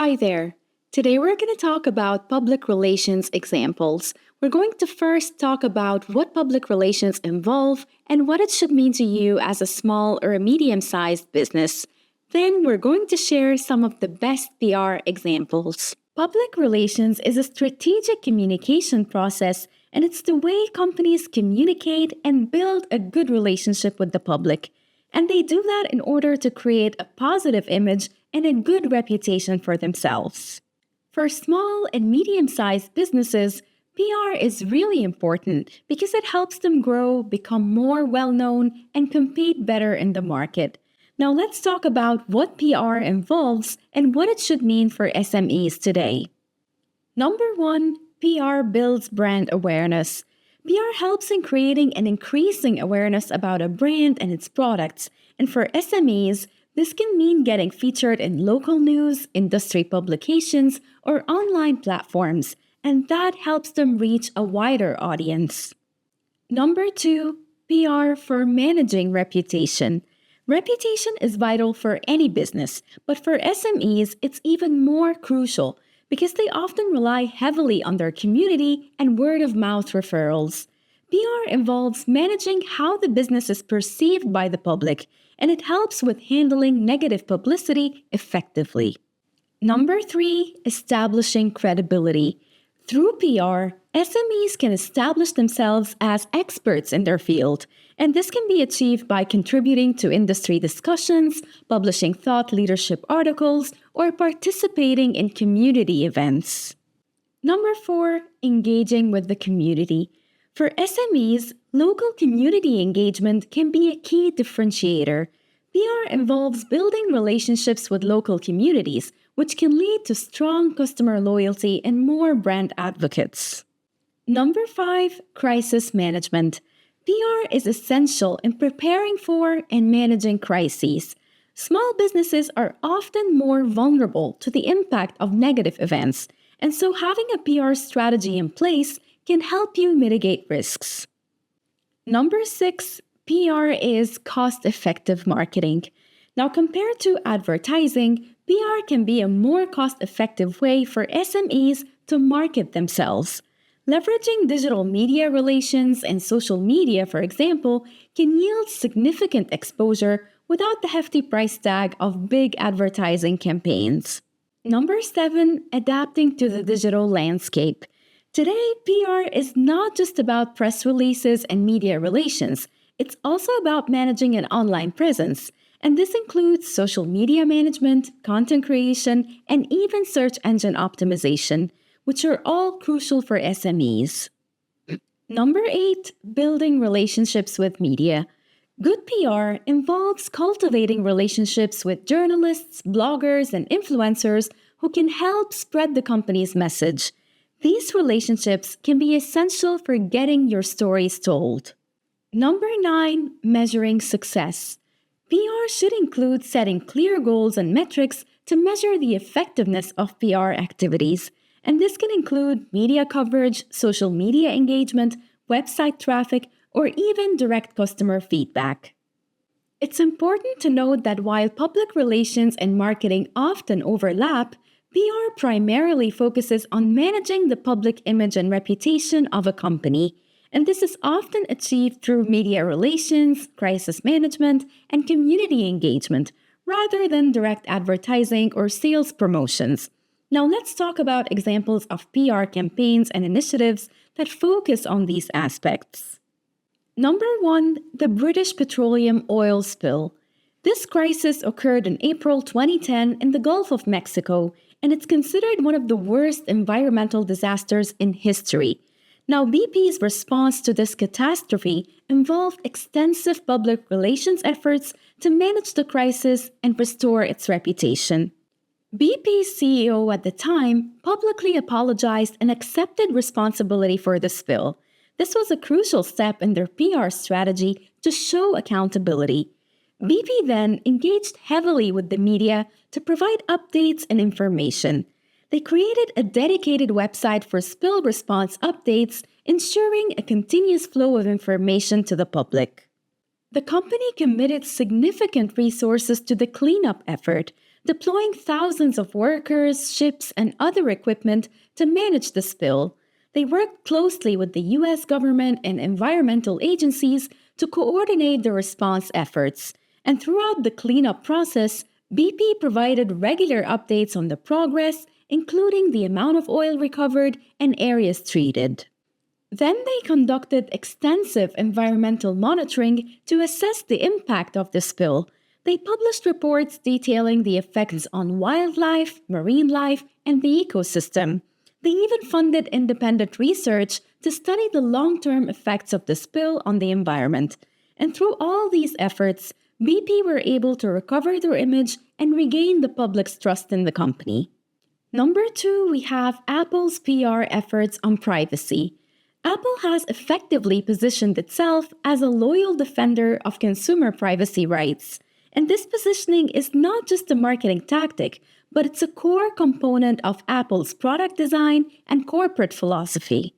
Hi there. Today we're going to talk about public relations examples. We're going to first talk about what public relations involve and what it should mean to you as a small or a medium-sized business. Then we're going to share some of the best PR examples. Public relations is a strategic communication process, and it's the way companies communicate and build a good relationship with the public. And they do that in order to create a positive image and a good reputation for themselves. For small and medium-sized businesses, PR is really important because it helps them grow, become more well-known, and compete better in the market. Now let's talk about what PR involves and what it should mean for SMEs today. Number 1, PR builds brand awareness. PR helps in creating and increasing awareness about a brand and its products. And for SMEs, this can mean getting featured in local news, industry publications, or online platforms, and that helps them reach a wider audience. Number 2, PR for managing reputation. Reputation is vital for any business, but for SMEs, it's even more crucial because they often rely heavily on their community and word-of-mouth referrals. PR involves managing how the business is perceived by the public, and it helps with handling negative publicity effectively. Number 3, establishing credibility. Through PR, SMEs can establish themselves as experts in their field, and this can be achieved by contributing to industry discussions, publishing thought leadership articles, or participating in community events. Number 4, engaging with the community. For SMEs, local community engagement can be a key differentiator. PR involves building relationships with local communities, which can lead to strong customer loyalty and more brand advocates. Number 5, crisis management. PR is essential in preparing for and managing crises. Small businesses are often more vulnerable to the impact of negative events, and so having a PR strategy in place can help you mitigate risks. Number 6, PR is cost-effective marketing. Now, compared to advertising, PR can be a more cost-effective way for SMEs to market themselves. Leveraging digital media relations and social media, for example, can yield significant exposure without the hefty price tag of big advertising campaigns. Number 7, adapting to the digital landscape. Today, PR is not just about press releases and media relations. It's also about managing an online presence, and this includes social media management, content creation, and even search engine optimization, which are all crucial for SMEs. Number 8, building relationships with media. Good PR involves cultivating relationships with journalists, bloggers, and influencers who can help spread the company's message. These relationships can be essential for getting your stories told. Number 9, measuring success. PR should include setting clear goals and metrics to measure the effectiveness of PR activities, and this can include media coverage, social media engagement, website traffic, or even direct customer feedback. It's important to note that while public relations and marketing often overlap, PR primarily focuses on managing the public image and reputation of a company, and this is often achieved through media relations, crisis management, and community engagement, rather than direct advertising or sales promotions. Now let's talk about examples of PR campaigns and initiatives that focus on these aspects. Number 1, the British petroleum oil spill. This crisis occurred in April 2010 in the Gulf of Mexico, and it's considered one of the worst environmental disasters in history. Now, BP's response to this catastrophe involved extensive public relations efforts to manage the crisis and restore its reputation. BP's CEO at the time publicly apologized and accepted responsibility for the spill. This was a crucial step in their PR strategy to show accountability. BP then engaged heavily with the media to provide updates and information. They created a dedicated website for spill response updates, ensuring a continuous flow of information to the public. The company committed significant resources to the cleanup effort, deploying thousands of workers, ships, and other equipment to manage the spill. They worked closely with the US government and environmental agencies to coordinate the response efforts. And throughout the cleanup process, BP provided regular updates on the progress, including the amount of oil recovered and areas treated. Then they conducted extensive environmental monitoring to assess the impact of the spill. They published reports detailing the effects on wildlife, marine life, and the ecosystem. They even funded independent research to study the long-term effects of the spill on the environment. And through all these efforts, BP were able to recover their image and regain the public's trust in the company. Number 2, we have Apple's PR efforts on privacy. Apple has effectively positioned itself as a loyal defender of consumer privacy rights. And this positioning is not just a marketing tactic, but it's a core component of Apple's product design and corporate philosophy.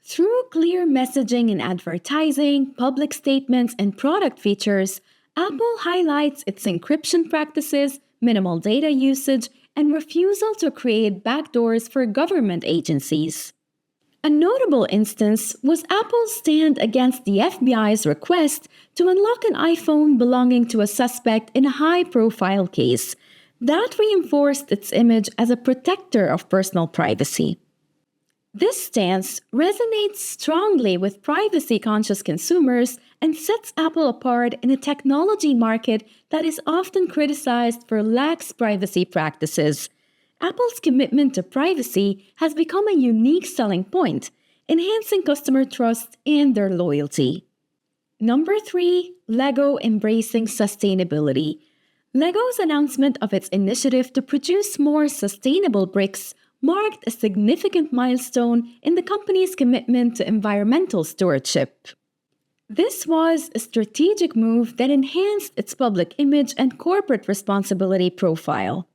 Through clear messaging in advertising, public statements, and product features, Apple highlights its encryption practices, minimal data usage, and refusal to create backdoors for government agencies. A notable instance was Apple's stand against the FBI's request to unlock an iPhone belonging to a suspect in a high-profile case. That reinforced its image as a protector of personal privacy. This stance resonates strongly with privacy-conscious consumers and sets Apple apart in a technology market that is often criticized for lax privacy practices. Apple's commitment to privacy has become a unique selling point, enhancing customer trust and their loyalty. Number 3, Lego embracing sustainability. Lego's announcement of its initiative to produce more sustainable bricks marked a significant milestone in the company's commitment to environmental stewardship. This was a strategic move that enhanced its public image and corporate responsibility profile.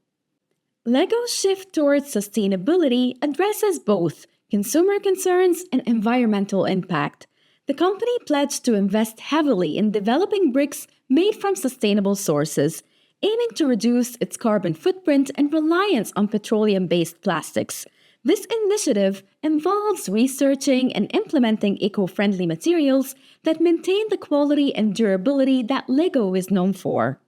Lego's shift towards sustainability addresses both consumer concerns and environmental impact. The company pledged to invest heavily in developing bricks made from sustainable sources, aiming to reduce its carbon footprint and reliance on petroleum-based plastics. This initiative involves researching and implementing eco-friendly materials that maintain the quality and durability that Lego is known for.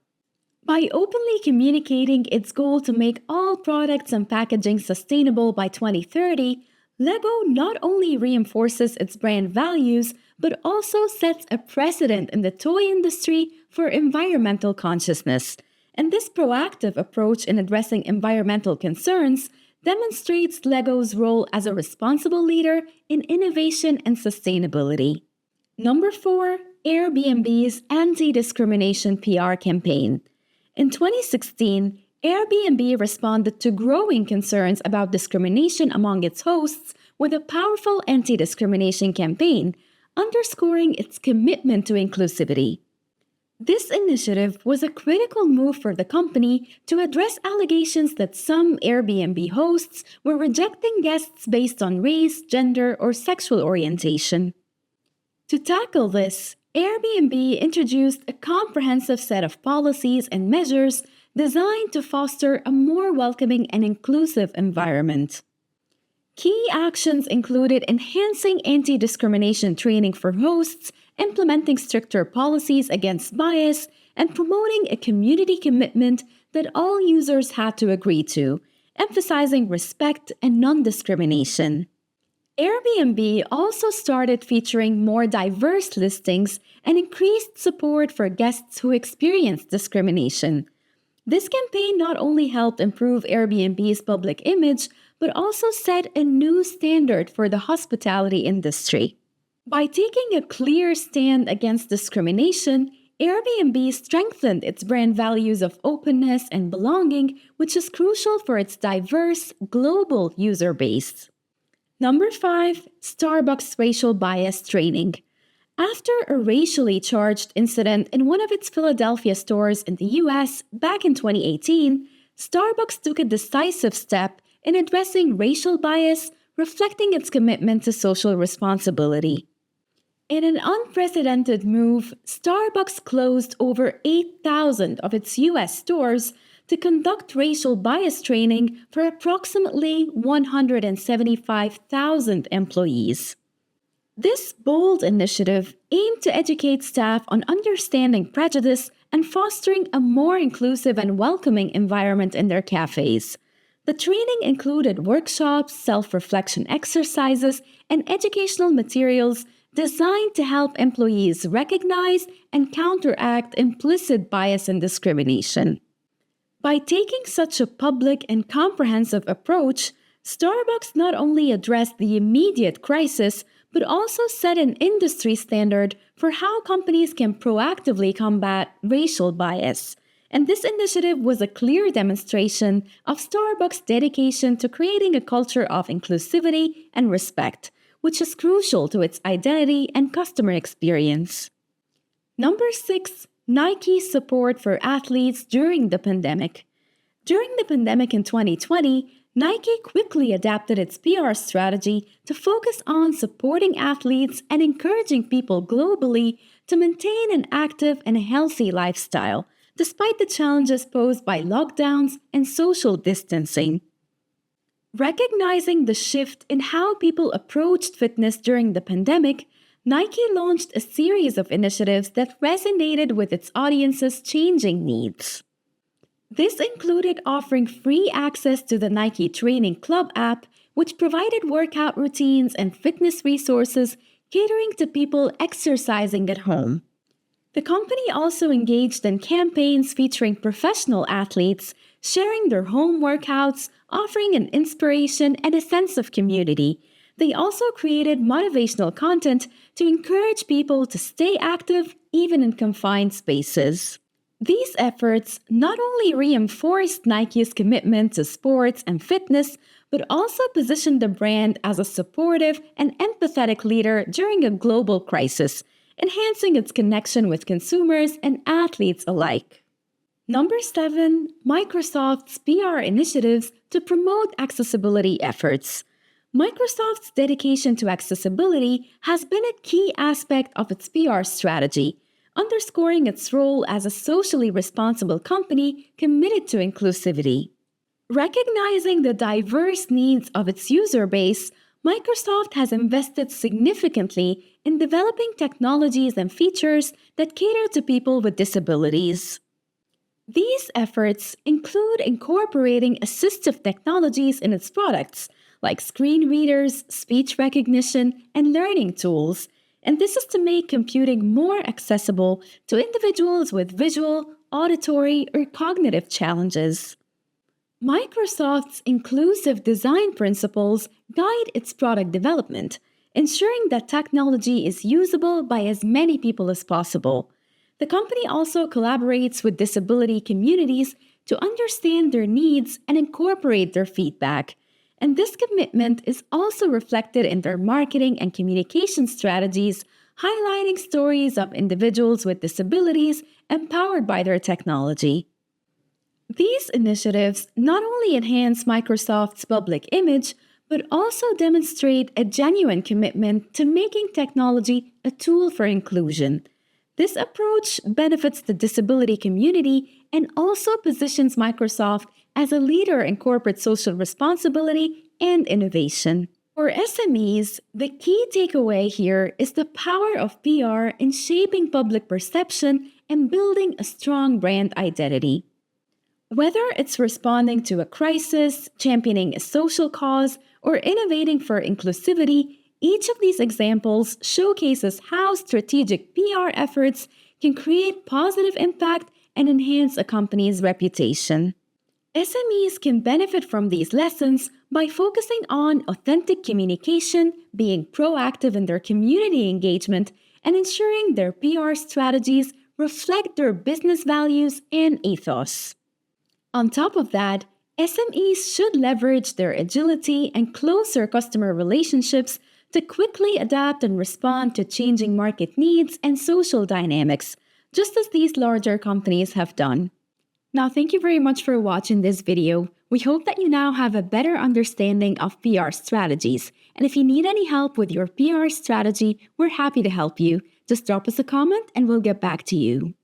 By openly communicating its goal to make all products and packaging sustainable by 2030, Lego not only reinforces its brand values, but also sets a precedent in the toy industry for environmental consciousness. And this proactive approach in addressing environmental concerns demonstrates Lego's role as a responsible leader in innovation and sustainability. Number 4, Airbnb's anti-discrimination PR campaign. In 2016, Airbnb responded to growing concerns about discrimination among its hosts with a powerful anti-discrimination campaign, underscoring its commitment to inclusivity. This initiative was a critical move for the company to address allegations that some Airbnb hosts were rejecting guests based on race, gender, or sexual orientation. To tackle this, Airbnb introduced a comprehensive set of policies and measures designed to foster a more welcoming and inclusive environment. Key actions included enhancing anti-discrimination training for hosts, implementing stricter policies against bias, and promoting a community commitment that all users had to agree to, emphasizing respect and non-discrimination. Airbnb also started featuring more diverse listings and increased support for guests who experienced discrimination. This campaign not only helped improve Airbnb's public image, but also set a new standard for the hospitality industry. By taking a clear stand against discrimination, Airbnb strengthened its brand values of openness and belonging, which is crucial for its diverse, global user base. Number 5, Starbucks racial bias training. After a racially charged incident in one of its Philadelphia stores in the US back in 2018, Starbucks took a decisive step in addressing racial bias, reflecting its commitment to social responsibility. In an unprecedented move, Starbucks closed over 8,000 of its US stores, to conduct racial bias training for approximately 175,000 employees. This bold initiative aimed to educate staff on understanding prejudice and fostering a more inclusive and welcoming environment in their cafes. The training included workshops, self-reflection exercises, and educational materials designed to help employees recognize and counteract implicit bias and discrimination. By taking such a public and comprehensive approach, Starbucks not only addressed the immediate crisis, but also set an industry standard for how companies can proactively combat racial bias. And this initiative was a clear demonstration of Starbucks' dedication to creating a culture of inclusivity and respect, which is crucial to its identity and customer experience. Number 6. Nike's support for athletes during the pandemic. During the pandemic in 2020, Nike quickly adapted its PR strategy to focus on supporting athletes and encouraging people globally to maintain an active and healthy lifestyle, despite the challenges posed by lockdowns and social distancing. Recognizing the shift in how people approached fitness during the pandemic, Nike launched a series of initiatives that resonated with its audience's changing needs. This included offering free access to the Nike Training Club app, which provided workout routines and fitness resources catering to people exercising at home. The company also engaged in campaigns featuring professional athletes, sharing their home workouts, offering an inspiration and a sense of community. They also created motivational content to encourage people to stay active even in confined spaces. These efforts not only reinforced Nike's commitment to sports and fitness, but also positioned the brand as a supportive and empathetic leader during a global crisis, enhancing its connection with consumers and athletes alike. Number 7. Microsoft's PR initiatives to promote accessibility efforts. Microsoft's dedication to accessibility has been a key aspect of its PR strategy, underscoring its role as a socially responsible company committed to inclusivity. Recognizing the diverse needs of its user base, Microsoft has invested significantly in developing technologies and features that cater to people with disabilities. These efforts include incorporating assistive technologies in its products, like screen readers, speech recognition, and learning tools, and this is to make computing more accessible to individuals with visual, auditory, or cognitive challenges. Microsoft's inclusive design principles guide its product development, ensuring that technology is usable by as many people as possible. The company also collaborates with disability communities to understand their needs and incorporate their feedback. And this commitment is also reflected in their marketing and communication strategies, highlighting stories of individuals with disabilities empowered by their technology. These initiatives not only enhance Microsoft's public image, but also demonstrate a genuine commitment to making technology a tool for inclusion. This approach benefits the disability community and also positions Microsoft as a leader in corporate social responsibility and innovation. For SMEs, the key takeaway here is the power of PR in shaping public perception and building a strong brand identity. Whether it's responding to a crisis, championing a social cause, or innovating for inclusivity, each of these examples showcases how strategic PR efforts can create positive impact and enhance a company's reputation. SMEs can benefit from these lessons by focusing on authentic communication, being proactive in their community engagement, and ensuring their PR strategies reflect their business values and ethos. On top of that, SMEs should leverage their agility and closer customer relationships to quickly adapt and respond to changing market needs and social dynamics, just as these larger companies have done. Now, thank you very much for watching this video. We hope that you now have a better understanding of PR strategies. And if you need any help with your PR strategy, we're happy to help you. Just drop us a comment and we'll get back to you.